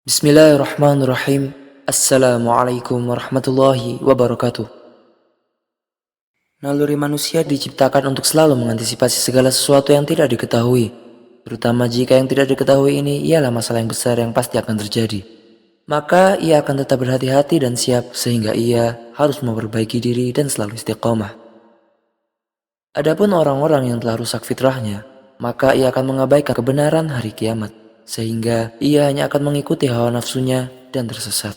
Bismillahirrahmanirrahim. Assalamualaikum warahmatullahi wabarakatuh. Naluri manusia diciptakan untuk selalu mengantisipasi segala sesuatu yang tidak diketahui, terutama jika yang tidak diketahui ini ialah masalah yang besar yang pasti akan terjadi. Maka ia akan tetap berhati-hati dan siap sehingga ia harus memperbaiki diri dan selalu istiqomah. Adapun orang-orang yang telah rusak fitrahnya, maka ia akan mengabaikan kebenaran hari kiamat, sehingga ia hanya akan mengikuti hawa nafsunya dan tersesat.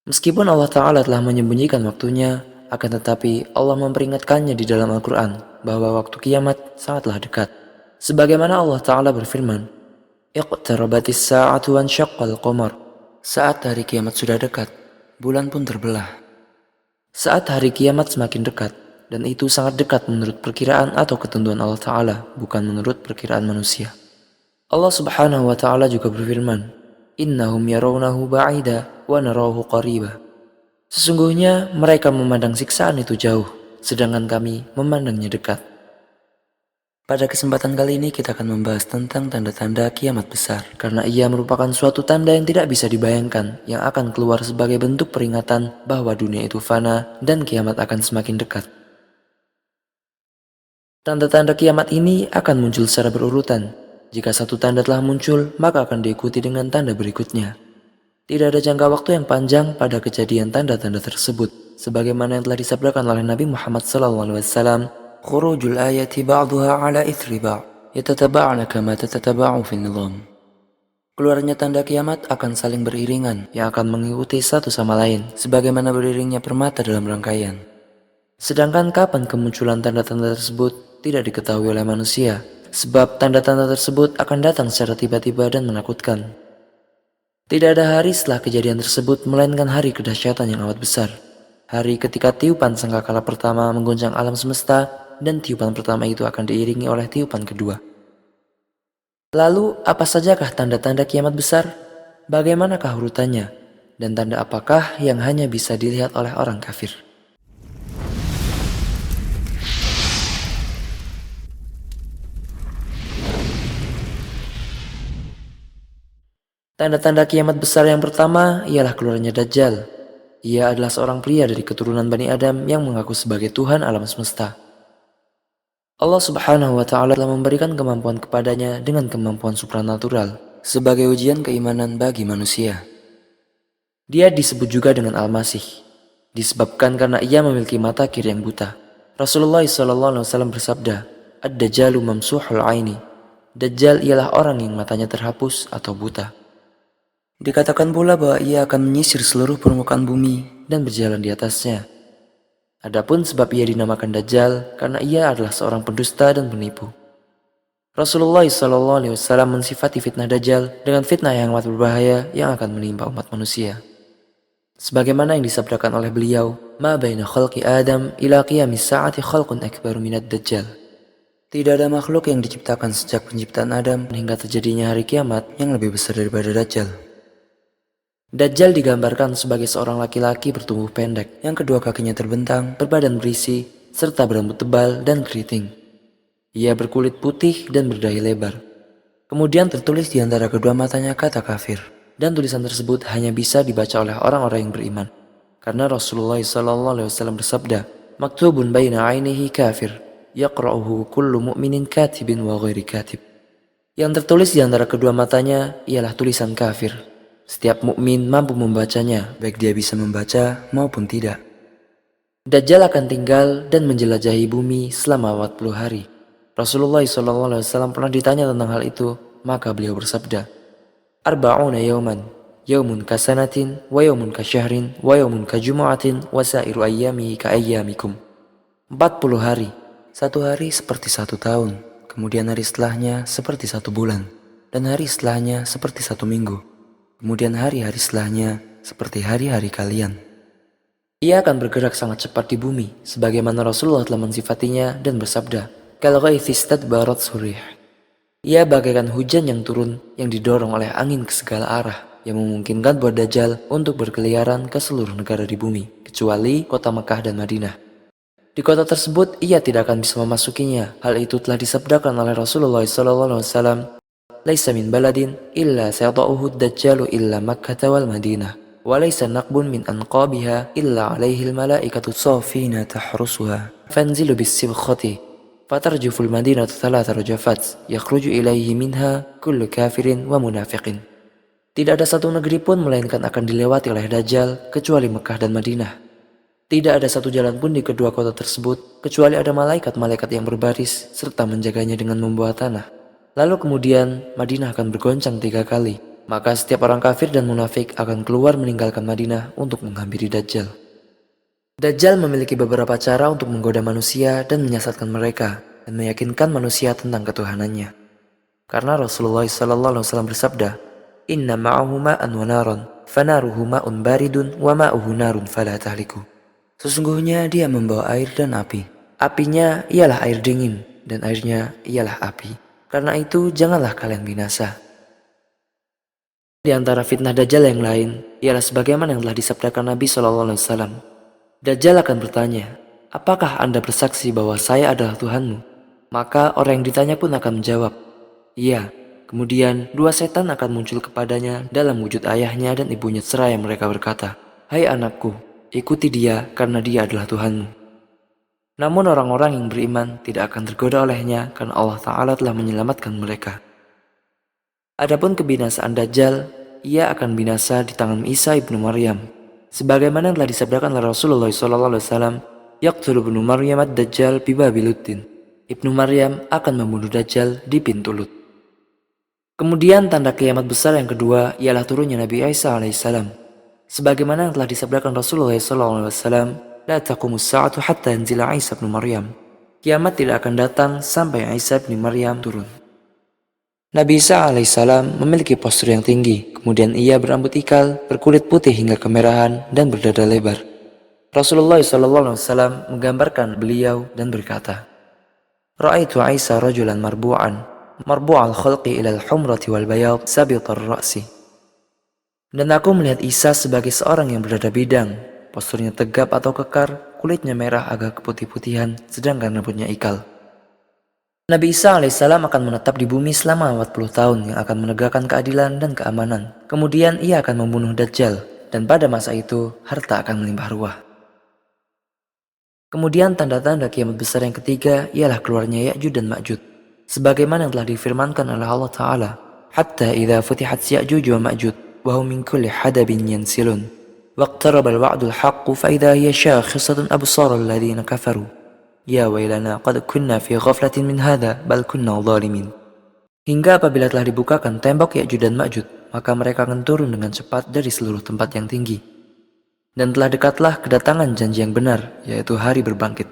Meskipun Allah Ta'ala telah menyembunyikan waktunya, akan tetapi Allah memperingatkannya di dalam Al-Quran bahwa waktu kiamat sangatlah dekat. Sebagaimana Allah Ta'ala berfirman, Iqtarabatis sa'atu wansyaqqal qamar. Saat hari kiamat sudah dekat, bulan pun terbelah. Saat hari kiamat semakin dekat, dan itu sangat dekat menurut perkiraan atau ketentuan Allah Ta'ala, bukan menurut perkiraan manusia. Allah Subhanahu wa Ta'ala juga berfirman, Innahum yarawnahu ba'ida wa narahu qariba. Sesungguhnya mereka memandang siksaan itu jauh, sedangkan kami memandangnya dekat. Pada kesempatan kali ini kita akan membahas tentang tanda-tanda kiamat besar, karena ia merupakan suatu tanda yang tidak bisa dibayangkan, yang akan keluar sebagai bentuk peringatan bahwa dunia itu fana dan kiamat akan semakin dekat. Tanda-tanda kiamat ini akan muncul secara berurutan. Jika satu tanda telah muncul, maka akan diikuti dengan tanda berikutnya. Tidak ada jangka waktu yang panjang pada kejadian tanda-tanda tersebut, sebagaimana yang telah disabdakan oleh Nabi Muhammad SAW, "Khurujul ayati ba'duha ala ithri ba', yatataba'na kama tatataba'u fin nizam." Keluarnya tanda kiamat akan saling beriringan, yang akan mengikuti satu sama lain, sebagaimana beriringnya permata dalam rangkaian. Sedangkan kapan kemunculan tanda-tanda tersebut tidak diketahui oleh manusia, sebab tanda-tanda tersebut akan datang secara tiba-tiba dan menakutkan. Tidak ada hari setelah kejadian tersebut melainkan hari kedahsyatan yang amat besar. Hari ketika tiupan sangkakala pertama mengguncang alam semesta, dan tiupan pertama itu akan diiringi oleh tiupan kedua. Lalu apa sajakah tanda-tanda kiamat besar? Bagaimanakah urutannya? Dan tanda apakah yang hanya bisa dilihat oleh orang kafir? Tanda-tanda kiamat besar yang pertama ialah keluarnya Dajjal. Ia adalah seorang pria dari keturunan Bani Adam yang mengaku sebagai Tuhan alam semesta. Allah Subhanahu wa Ta'ala telah memberikan kemampuan kepadanya dengan kemampuan supranatural sebagai ujian keimanan bagi manusia. Dia disebut juga dengan Al-Masih, disebabkan karena ia memiliki mata kiri yang buta. Rasulullah SAW bersabda, Ad-Dajjalu mamsuhul aini. Dajjal ialah orang yang matanya terhapus atau buta. Dikatakan pula bahwa ia akan menyisir seluruh permukaan bumi dan berjalan di atasnya. Adapun sebab ia dinamakan Dajjal karena ia adalah seorang pendusta dan penipu. Rasulullah SAW mensifati fitnah Dajjal dengan fitnah yang amat berbahaya yang akan menimpa umat manusia. Sebagaimana yang disabdakan oleh beliau, Ma baina khalqi Adam ila qiyamis sa'ati khalqun akbaru minad Dajjal. Tidak ada makhluk yang diciptakan sejak penciptaan Adam hingga terjadinya hari kiamat yang lebih besar daripada Dajjal. Dajjal digambarkan sebagai seorang laki-laki bertubuh pendek, yang kedua kakinya terbentang, berbadan berisi, serta berambut tebal dan keriting. Ia berkulit putih dan berdahi lebar. Kemudian tertulis di antara kedua matanya kata kafir, dan tulisan tersebut hanya bisa dibaca oleh orang-orang yang beriman. Karena Rasulullah SAW bersabda, Maktubun baina ainihi kafir, yaqra'uhu kullu mu'minin katibin wa ghairi katib. Yang tertulis di antara kedua matanya ialah tulisan kafir. Setiap mukmin mampu membacanya, baik dia bisa membaca maupun tidak. Dajjal akan tinggal dan menjelajahi bumi selama 40 hari. Rasulullah SAW pernah ditanya tentang hal itu, maka beliau bersabda, Arba'una yawman, yawmun kasanatin, wa yawmun kasyahrin, wa yawmun kajumu'atin, wa sairu ayyamihi ka ayyamikum. 40 hari, satu hari seperti satu tahun, kemudian hari setelahnya seperti satu bulan, dan hari setelahnya seperti satu minggu. Kemudian hari-hari setelahnya seperti hari-hari kalian. Ia akan bergerak sangat cepat di bumi, sebagaimana Rasulullah telah mensifatinya dan bersabda, Kal ghaithi istadbarat surih. Ia bagaikan hujan yang turun yang didorong oleh angin ke segala arah, yang memungkinkan buat Dajjal untuk berkeliaran ke seluruh negara di bumi, kecuali kota Mekah dan Madinah. Di kota tersebut ia tidak akan bisa memasukinya. Hal itu telah disabdakan oleh Rasulullah SAW. "Laisa min baladin illa sayata'uhu ad-dajjalu illa Makkah wal Madinah, wa laisa naqbun min anqabiha illa alaihi al-malaikatu safina tahrusuha, fanzilu bis-sibkhati fatarjuful madinatu thalatha rajafat yakhruju ilaihi minha kullu kafirin wa munafiqin." Tidak ada satu negeri pun melainkan akan dilewati oleh Dajjal kecuali Mekah dan Madinah. Tidak ada satu jalan pun di kedua kota tersebut kecuali ada malaikat-malaikat yang berbaris serta menjaganya dengan membawa tanah. Lalu kemudian Madinah akan bergoncang 3 kali. Maka setiap orang kafir dan munafik akan keluar meninggalkan Madinah untuk menghampiri Dajjal. Dajjal memiliki beberapa cara untuk menggoda manusia dan menyesatkan mereka dan meyakinkan manusia tentang ketuhanannya. Karena Rasulullah SAW bersabda, "Inna ma'ahu ma'an wa naran, fanaruhu ma'un baridun wa ma'uhu narun fala tahliku." Sesungguhnya dia membawa air dan api. Apinya ialah air dingin dan airnya ialah api. Karena itu janganlah kalian binasa. Di antara fitnah Dajjal yang lain ialah sebagaimana yang telah disabdakan Nabi SAW. Dajjal akan bertanya, "Apakah Anda bersaksi bahwa saya adalah Tuhanmu?" Maka orang yang ditanya pun akan menjawab, "Iya." Kemudian 2 setan akan muncul kepadanya dalam wujud ayahnya dan ibunya seraya mereka berkata, "Hai anakku, ikuti dia karena dia adalah Tuhanmu." Namun orang-orang yang beriman tidak akan tergoda olehnya karena Allah Ta'ala telah menyelamatkan mereka. Adapun kebinasaan Dajjal, ia akan binasa di tangan Isa ibnu Maryam. Sebagaimana yang telah disabdakan oleh Rasulullah SAW, "Yaqtulu ibnu Maryam ad-Dajjal bi Babi Luddin." Ibnu Maryam akan membunuh Dajjal di pintu Lut. Kemudian tanda kiamat besar yang kedua ialah turunnya Nabi Isa alaihissalam. Sebagaimana yang telah disabdakan Rasulullah SAW, "La taqumus sa'atu hatta yanzila Isa ibn Maryam." Kiamat tidak akan datang sampai Isa bin Maryam turun. Nabi Isa alaihissalam memiliki postur yang tinggi, kemudian ia berambut ikal, berkulit putih hingga kemerahan, dan berdada lebar. Rasulullah SAW menggambarkan beliau dan berkata, "Ra'aitu Isa rajulan marbu'al khalqi ilal humrati wal bayad sabitar ra'si." Dan aku melihat Isa sebagai seorang yang berdada bidang, posturnya tegap atau kekar, kulitnya merah agak keputih-putihan, sedangkan rambutnya ikal. Nabi Isa alaihissalam akan menetap di bumi selama 40 tahun yang akan menegakkan keadilan dan keamanan. Kemudian ia akan membunuh Dajjal, dan pada masa itu harta akan melimpah ruah. Kemudian tanda-tanda kiamat besar yang ketiga ialah keluarnya Ya'juj dan Ma'juj. Sebagaimana yang telah difirmankan oleh Allah Ta'ala, "Hatta idza futihat Ya'juj wa Ma'juj wa hum min kulli hadabin yansilun waqtaraba al-wa'dul haqqu fa idza hiya shakhisatun absara alladhina kafaru ya wailana qad kunna fi ghaflatin min hadha bal kunna zalimin." Hingga apabila telah dibukakan tembok Ya'juj dan Ma'juj, maka mereka akan turun dengan cepat dari seluruh tempat yang tinggi. Dan telah dekatlah kedatangan janji yang benar, yaitu hari berbangkit.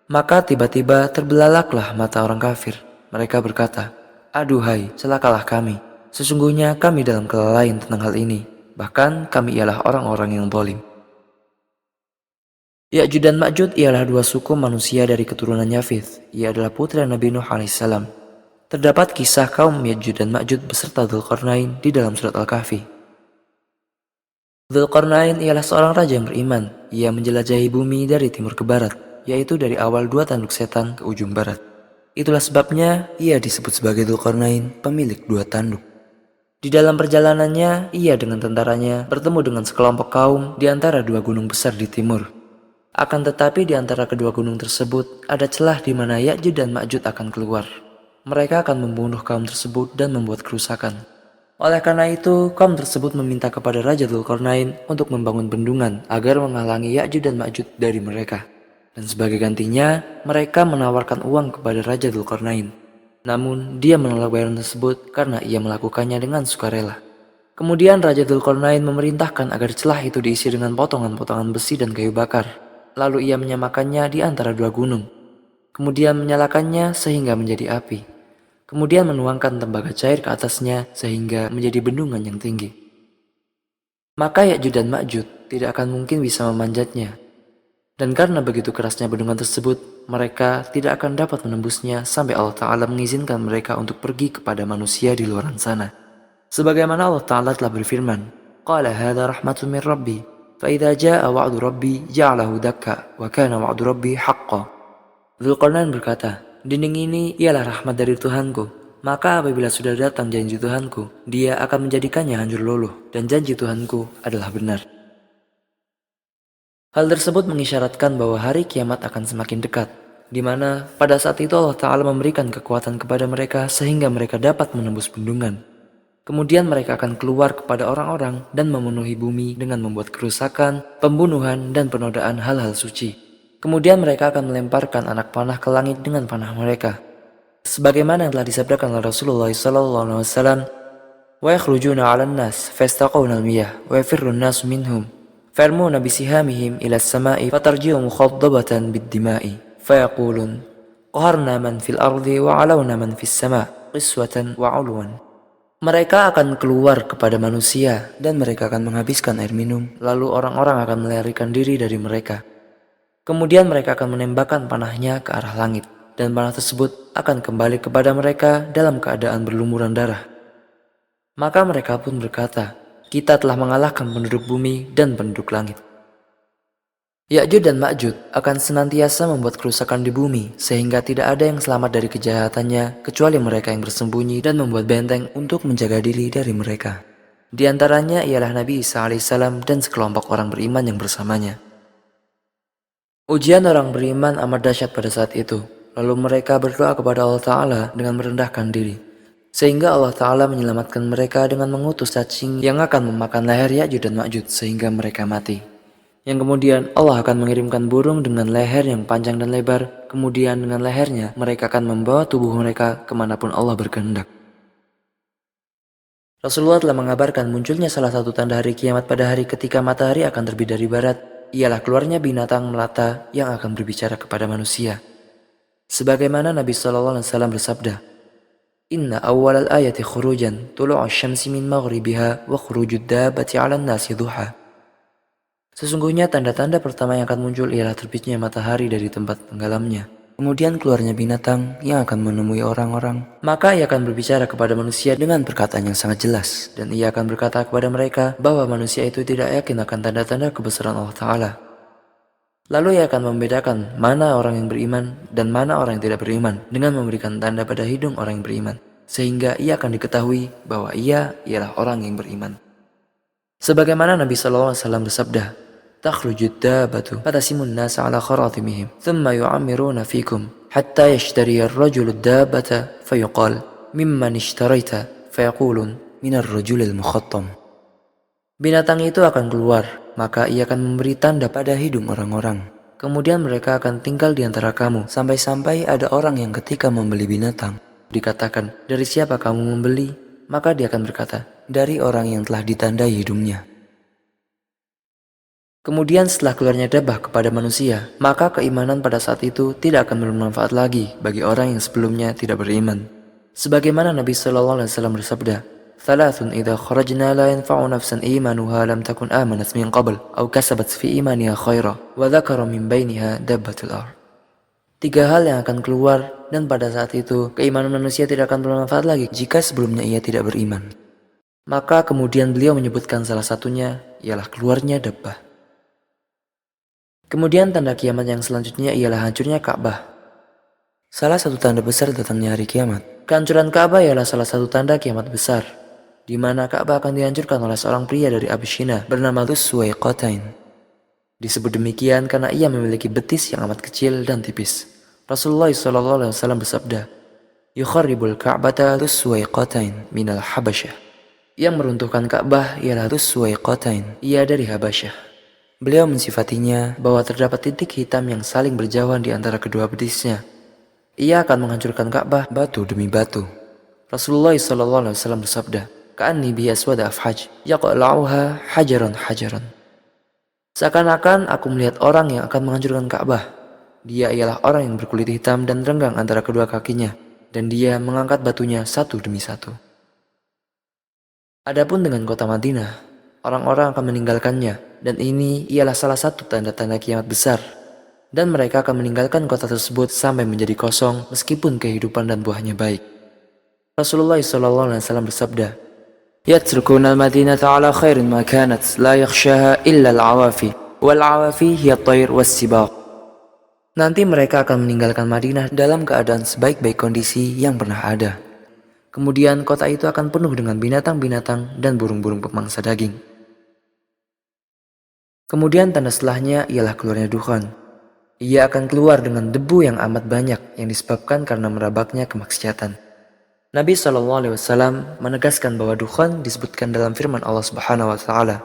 Maka tiba-tiba terbelalaklah mata orang kafir. Mereka berkata, "Aduhai, celakalah kami. Sesungguhnya kami dalam kelalaian tentang hal ini. Bahkan kami ialah orang-orang yang zalim." Ya'juj dan Ma'juj ialah 2 suku manusia dari keturunan Yafith. Ia adalah putra Nabi Nuh alaihissalam. Terdapat kisah kaum Ya'juj dan Ma'juj beserta Dzulqarnain di dalam surat Al-Kahfi. Dzulqarnain ialah seorang raja yang beriman. Ia menjelajahi bumi dari timur ke barat, yaitu dari awal 2 tanduk setan ke ujung barat. Itulah sebabnya ia disebut sebagai Dzulqarnain, pemilik 2 tanduk. Di dalam perjalanannya, ia dengan tentaranya bertemu dengan sekelompok kaum di antara 2 gunung besar di timur. Akan tetapi di antara kedua gunung tersebut ada celah di mana Ya'juj dan Ma'juj akan keluar. Mereka akan membunuh kaum tersebut dan membuat kerusakan. Oleh karena itu, kaum tersebut meminta kepada Raja Dzulqarnain untuk membangun bendungan agar menghalangi Ya'juj dan Ma'juj dari mereka. Dan sebagai gantinya, mereka menawarkan uang kepada Raja Dzulqarnain. Namun, dia menolak bayaran tersebut karena ia melakukannya dengan sukarela. Kemudian Raja Dzulqarnain memerintahkan agar celah itu diisi dengan potongan-potongan besi dan kayu bakar. Lalu ia menyamakannya di antara 2 gunung. Kemudian menyalakannya sehingga menjadi api. Kemudian menuangkan tembaga cair ke atasnya sehingga menjadi bendungan yang tinggi. Maka Ya'juj dan Ma'juj tidak akan mungkin bisa memanjatnya. Dan karena begitu kerasnya bendungan tersebut, mereka tidak akan dapat menembusnya sampai Allah Ta'ala mengizinkan mereka untuk pergi kepada manusia di luar sana. Sebagaimana Allah Ta'ala telah berfirman, "Qala hadha rahmatun min Rabbi, fa idza jaa wa'du Rabbi ja'alahu dakka, wa kana wa'du Rabbi haqqan." Dzulqarnain berkata, "Dinding ini ialah rahmat dari Tuhanku. Maka apabila sudah datang janji Tuhanku, Dia akan menjadikannya hancur luluh, dan janji Tuhanku adalah benar. Hal tersebut mengisyaratkan bahwa hari kiamat akan semakin dekat, di mana pada saat itu Allah Ta'ala memberikan kekuatan kepada mereka sehingga mereka dapat menembus bendungan. Kemudian mereka akan keluar kepada orang-orang dan memenuhi bumi dengan membuat kerusakan, pembunuhan, dan penodaan hal-hal suci. Kemudian mereka akan melemparkan anak panah ke langit dengan panah mereka. Sebagaimana yang telah disabdakan oleh Rasulullah SAW, وَيَخْرُجُونَ عَلَى النَّاسِ فَيَسْتَقُونَ الْمِيَهِ وَيَفِرُّ النَّاسُ مِنْهُمْ فَيَرْمُونَ بِسِهَامِهِمْ إِلَى السَّمَاءِ فَتَرْجِعُ مُخَضَّبَةً بِالدِّمَاءِ فَيَقُولُونَ قَهَرْنَا مَنْ فِي الْأَرْضِ وَعَلَوْنَا مَنْ فِي السَّمَاءِ قِسْوَةً وَعُلْوًا. Mereka akan keluar kepada manusia dan mereka akan menghabiskan air minum, lalu orang-orang akan melarikan diri dari mereka. Kemudian mereka akan menembakkan panahnya ke arah langit, dan panah tersebut akan kembali kepada mereka dalam keadaan berlumuran darah. Maka mereka pun berkata, kita telah mengalahkan penduduk bumi dan penduduk langit. Ya'juj dan Ma'juj akan senantiasa membuat kerusakan di bumi, sehingga tidak ada yang selamat dari kejahatannya kecuali mereka yang bersembunyi dan membuat benteng untuk menjaga diri dari mereka. Di antaranya ialah Nabi Isa alaihissalam dan sekelompok orang beriman yang bersamanya. Ujian orang beriman amat dahsyat pada saat itu, lalu mereka berdoa kepada Allah Ta'ala dengan merendahkan diri. Sehingga Allah Ta'ala menyelamatkan mereka dengan mengutus cacing yang akan memakan leher Ya'juj dan Ma'juj sehingga mereka mati. Yang kemudian Allah akan mengirimkan burung dengan leher yang panjang dan lebar. Kemudian dengan lehernya mereka akan membawa tubuh mereka kemanapun Allah berkehendak. Rasulullah telah mengabarkan munculnya salah satu tanda hari kiamat pada hari ketika matahari akan terbit dari barat, ialah keluarnya binatang melata yang akan berbicara kepada manusia. Sebagaimana Nabi SAW bersabda, Inna awwalal ayati khurujan tulu'u syamsi min maghribiha wa khurujud dabbati 'alan nasi duha. Sesungguhnya tanda-tanda pertama yang akan muncul ialah terbitnya matahari dari tempat tenggelamnya. Kemudian keluarnya binatang yang akan menemui orang-orang. Maka ia akan berbicara kepada manusia dengan perkataan yang sangat jelas. Dan ia akan berkata kepada mereka bahwa manusia itu tidak yakin akan tanda-tanda kebesaran Allah Ta'ala. Lalu ia akan membedakan mana orang yang beriman dan mana orang yang tidak beriman dengan memberikan tanda pada hidung orang yang beriman. Sehingga ia akan diketahui bahwa ia ialah orang yang beriman. Sebagaimana Nabi SAW bersabda, تخرج الدابة فتسم الناس على خراطمهم ثم يعمرون فيكم حتى يشتري الرجل الدابة فيقال ممن اشتريت فيقولون من الرجل المخطم. Binatang itu akan keluar, maka ia akan memberi tanda pada hidung orang-orang. Kemudian mereka akan tinggal di antara kamu sampai-sampai ada orang yang ketika membeli binatang dikatakan, dari siapa kamu membeli? Maka dia akan berkata, dari orang yang telah ditandai hidungnya. Kemudian setelah keluarnya dabah kepada manusia, maka keimanan pada saat itu tidak akan bermanfaat lagi bagi orang yang sebelumnya tidak beriman. Sebagaimana Nabi SAW bersabda, "Thalathun idza kharajna la yanfa'u nafsan imanuha lam takun amanat min qabl aw kasabat fi imaniha khaira wa dzakara min bainiha dabbatul ard." 3 hal yang akan keluar dan pada saat itu keimanan manusia tidak akan bermanfaat lagi jika sebelumnya ia tidak beriman. Maka kemudian beliau menyebutkan salah satunya ialah keluarnya dabbah. Kemudian tanda kiamat yang selanjutnya ialah hancurnya Ka'bah. Salah satu tanda besar datangnya hari kiamat. Kehancuran Ka'bah ialah salah satu tanda kiamat besar, di mana Ka'bah akan dihancurkan oleh seorang pria dari Abyssinia bernama Dhus Suwaiqatain. Disebut demikian karena ia memiliki betis yang amat kecil dan tipis. Rasulullah SAW bersabda, "Yukharribul Ka'bata Dhus Suwaiqatain minal Habasyah." Yang meruntuhkan Ka'bah ialah Dhus Suwaiqatain, ia dari Habasyah. Beliau mensifatinya bahwa terdapat titik hitam yang saling berjauhan di antara kedua betisnya. Ia akan menghancurkan Ka'bah batu demi batu. Rasulullah SAW bersabda, "Ka'anni bi aswada afhaj, yaqla'uha hajaran hajaran." Seakan-akan aku melihat orang yang akan menghancurkan Ka'bah. Dia ialah orang yang berkulit hitam dan renggang antara kedua kakinya, dan dia mengangkat batunya satu demi satu. Adapun dengan kota Madinah, orang-orang akan meninggalkannya, dan ini ialah salah satu tanda-tanda kiamat besar. Dan mereka akan meninggalkan kota tersebut sampai menjadi kosong meskipun kehidupan dan buahnya baik. Rasulullah SAW bersabda, "Yatrukuna al-Madinata ala khairin ma kanat, la yakhshaha illa al-awafi, wal-awafi hiya at-tayr was-sibaq." Nanti mereka akan meninggalkan Madinah dalam keadaan sebaik-baik kondisi yang pernah ada. Kemudian kota itu akan penuh dengan binatang-binatang dan burung-burung pemangsa daging. Kemudian tanda setelahnya ialah keluarnya dukhan. Ia akan keluar dengan debu yang amat banyak yang disebabkan karena merabaknya kemaksiatan. Nabi SAW menegaskan bahwa dukhan disebutkan dalam firman Allah Subhanahu wa taala,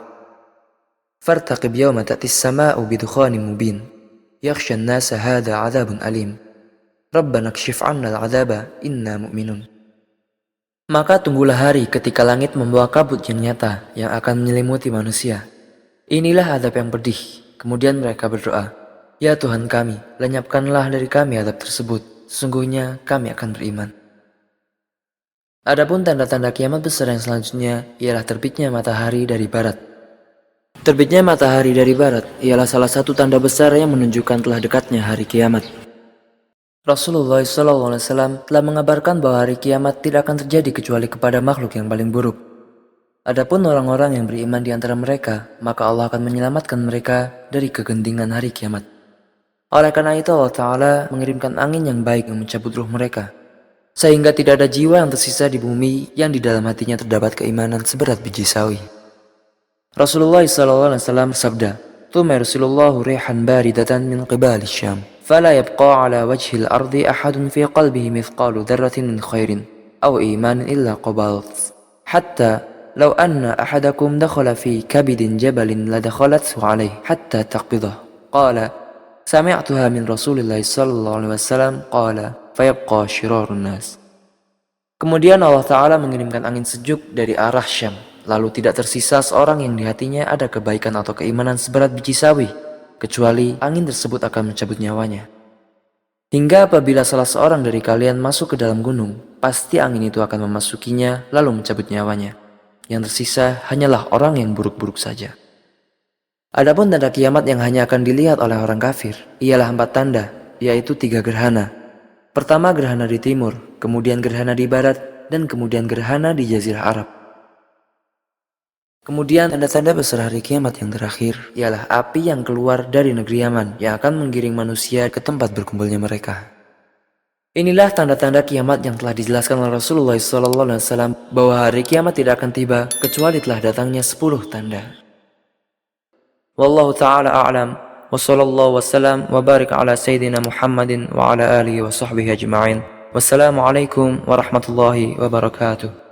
"Fartaqib yawma ta'tis sama'u bidukhanin mubin, yakhsha an-nasa hadha 'adzabun alim. Rabbana kshif 'anna al-'adzaba inna mu'minun." Maka tunggulah hari ketika langit membawa kabut yang nyata yang akan menyelimuti manusia. Inilah azab yang pedih. Kemudian mereka berdoa, "Ya Tuhan kami, lenyapkanlah dari kami azab tersebut. Sesungguhnya kami akan beriman." Adapun tanda-tanda kiamat besar yang selanjutnya ialah terbitnya matahari dari barat. Terbitnya matahari dari barat ialah salah satu tanda besar yang menunjukkan telah dekatnya hari kiamat. Rasulullah SAW telah mengabarkan bahwa hari kiamat tidak akan terjadi kecuali kepada makhluk yang paling buruk. Adapun orang-orang yang beriman di antara mereka, maka Allah akan menyelamatkan mereka dari kegentingan hari kiamat. Oleh karena itu Allah Ta'ala mengirimkan angin yang baik yang mencabut ruh mereka, sehingga tidak ada jiwa yang tersisa di bumi yang di dalam hatinya terdapat keimanan seberat biji sawi. Rasulullah SAW bersabda, "Tsumma yursilullahu rihan baridatan min qibali Syam, fala yabqa ala wajhil ardi ahadun fi qalbihi mithqalu dzarratin min khairin aw imanin illa qabalat, hatta law anna ahadakum dakhala fi kabidin jabalin ladakhalathu alayhi hatta taqbidah." Qala, "Sami'tuha min Rasulillah sallallahu alaihi wasallam qala, fayabqa syirarun nas." Kemudian Allah Ta'ala mengirimkan angin sejuk dari arah Syam. Lalu tidak tersisa seorang yang di hatinya ada kebaikan atau keimanan seberat biji sawi, kecuali angin tersebut akan mencabut nyawanya. Hingga apabila salah seorang dari kalian masuk ke dalam gunung, pasti angin itu akan memasukinya lalu mencabut nyawanya. Yang tersisa hanyalah orang yang buruk-buruk saja. Adapun tanda kiamat yang hanya akan dilihat oleh orang kafir ialah 4 tanda, yaitu 3 gerhana. Pertama gerhana di timur, kemudian gerhana di barat, dan kemudian gerhana di Jazirah Arab. Kemudian tanda-tanda besar hari kiamat yang terakhir ialah api yang keluar dari negeri Yaman yang akan menggiring manusia ke tempat berkumpulnya mereka. Inilah tanda-tanda kiamat yang telah dijelaskan oleh Rasulullah SAW bahwa hari kiamat tidak akan tiba kecuali telah datangnya 10 tanda. Wallahu ta'ala a'lam wa sallallahu wasallam wa barik ala sayyidina Muhammadin wa ala alihi wa sahbihi ajma'in. Wassalamualaikum warahmatullahi wabarakatuh.